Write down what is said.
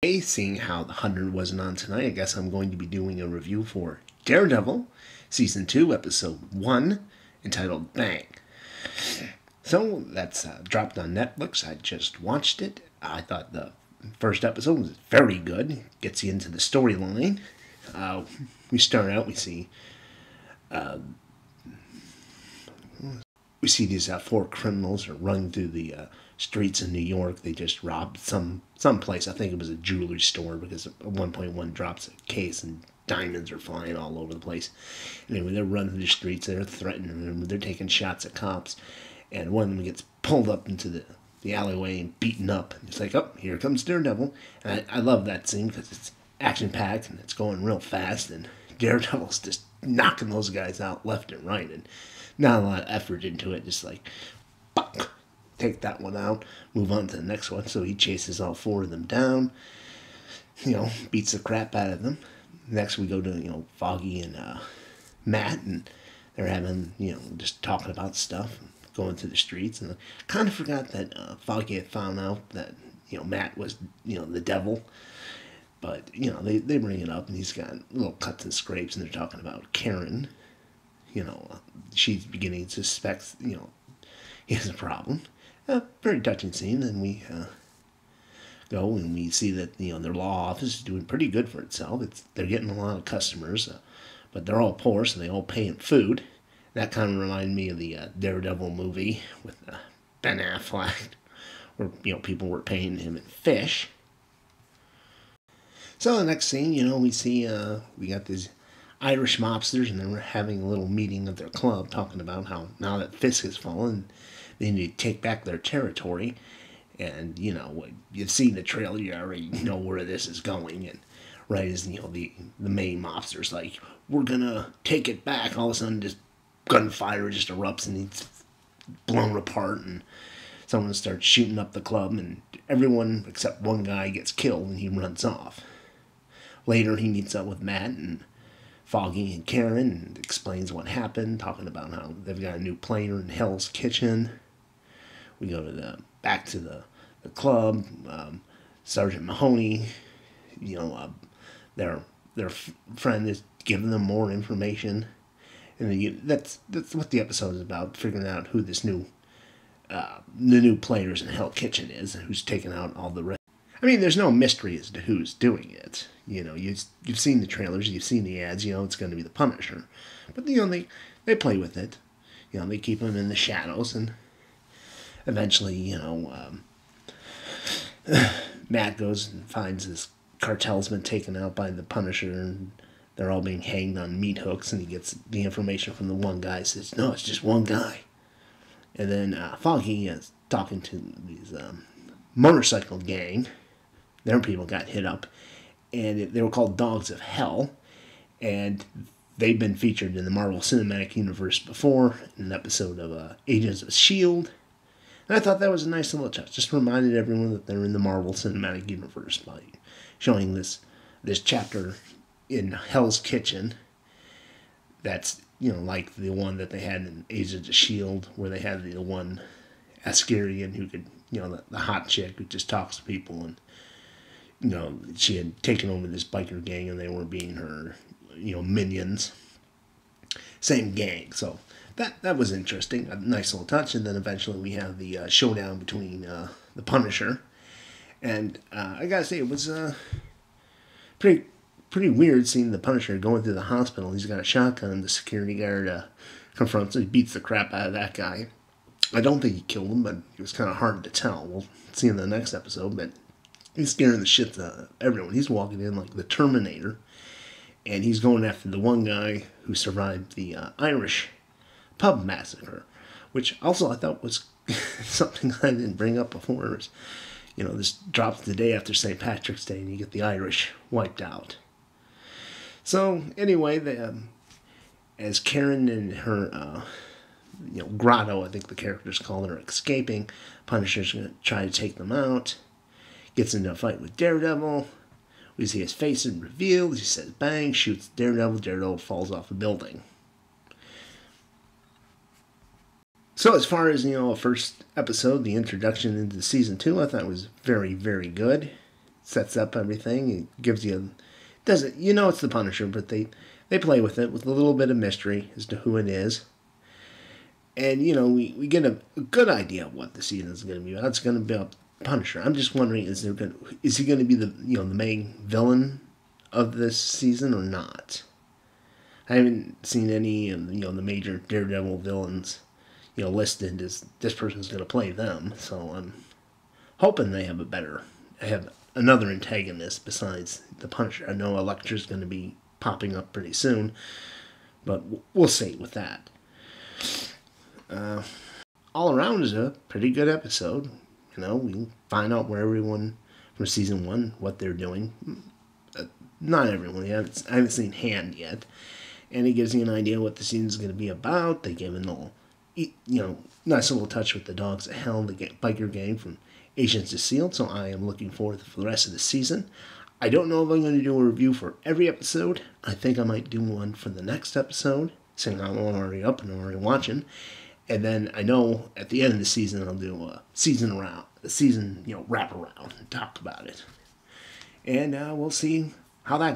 Hey, seeing how The 100 wasn't on tonight, I guess I'm going to be doing a review for Daredevil, Season 2, Episode 1, entitled Bang. So, that's dropped on Netflix. I just watched it. I thought the first episode was very good. Gets you into the storyline. We start out, we see these four criminals are running through the streets in New York. They just robbed some place. I think it was a jewelry store, because at one point one drops a case and diamonds are flying all over the place. Anyway, they're running through the streets. They're threatening them. They're taking shots at cops. And one of them gets pulled up into the alleyway and beaten up. And it's like, oh, here comes Daredevil. And I love that scene because it's action-packed and it's going real fast. And Daredevil's just knocking those guys out left and right. And not a lot of effort into it. Just like, bonk, take that one out, move on to the next one. So he chases all four of them down, beats the crap out of them. Next we go to, Foggy and Matt, and they're having, just talking about stuff, going through the streets. And I kind of forgot that Foggy had found out that, Matt was, the devil. But, they bring it up, and he's got little cuts and scrapes, and they're talking about Karen. She's beginning to suspect, he has a problem. Very touching scene. And we go and we see that, their law office is doing pretty good for itself. They're getting a lot of customers, but they're all poor, so they all pay in food. That kind of reminded me of the Daredevil movie with Ben Affleck, where, people were paying him in fish. So the next scene, we see, we got these Irish mobsters, and they're having a little meeting at their club, talking about how now that Fisk has fallen, they need to take back their territory. And, you've seen the trailer, you already know where this is going. And right as, the main mobster's like, we're gonna take it back, all of a sudden just gunfire just erupts and he's blown apart, and someone starts shooting up the club, and everyone except one guy gets killed and he runs off. Later he meets up with Matt and Foggy and Karen and explains what happened, talking about how they've got a new player in Hell's Kitchen. We go to back to the club. Sergeant Mahoney, their friend is giving them more information, and that's what the episode is about, figuring out who this the new players in Hell's Kitchen is, and who's taking out all the rest. I mean, there's no mystery as to who's doing it. You've seen the trailers, you've seen the ads, it's going to be the Punisher. But, they play with it. They keep him in the shadows, and eventually, Matt goes and finds this cartel's been taken out by the Punisher, and they're all being hanged on meat hooks, and he gets the information from the one guy, says, no, it's just one guy. And then Foggy is talking to these motorcycle gang. Their people got hit up, and they were called Dogs of Hell, and they've been featured in the Marvel Cinematic Universe before, in an episode of Agents of S.H.I.E.L.D., and I thought that was a nice little touch. Just reminded everyone that they're in the Marvel Cinematic Universe by showing this chapter in Hell's Kitchen that's, like the one that they had in Agents of S.H.I.E.L.D., where they had the one Askarian who could, the hot chick who just talks to people, and she had taken over this biker gang, and they were being her, minions. Same gang, so that was interesting, a nice little touch. And then eventually we have the showdown between the Punisher, and I gotta say, it was pretty weird seeing the Punisher going through the hospital. He's got a shotgun, and the security guard confronts him. He beats the crap out of that guy. I don't think he killed him, but it was kind of hard to tell. We'll see in the next episode, but he's scaring the shit out of everyone. He's walking in like the Terminator, and he's going after the one guy who survived the Irish pub massacre, which also I thought was something I didn't bring up before. Was, this drops the day after St. Patrick's Day, and you get the Irish wiped out. So anyway, as Karen and her Grotto, I think the characters call her, escaping, Punisher's going to try to take them out. Gets into a fight with Daredevil. We see his face is revealed. He says bang, shoots Daredevil. Daredevil falls off a building. So as far as, a first episode, the introduction into Season 2, I thought it was very, very good. sets up everything. It gives you, doesn't, you know it's the Punisher, but they play with it with a little bit of mystery as to who it is. And, you know, we get a good idea of what the season is going to be about. It's going to be about Punisher. I'm just wondering, is he going to be the main villain of this season or not? I haven't seen any of the major Daredevil villains listed as this person's going to play them. So I'm hoping they have another antagonist besides the Punisher. I know Elektra's going to be popping up pretty soon, but we'll see with that. All around is a pretty good episode. We find out where everyone from season 1, what they're doing. Not everyone. I haven't seen Hand yet. And it gives you an idea what the season's going to be about. They give a little, nice little touch with the Dogs of Hell, the biker gang from Agents of S.H.I.E.L.D., so I am looking forward for the rest of the season. I don't know if I'm going to do a review for every episode. I think I might do one for the next episode, since I'm already up and already watching. And then I know at the end of the season I'll do a season wrap around and talk about it. And we'll see how that goes.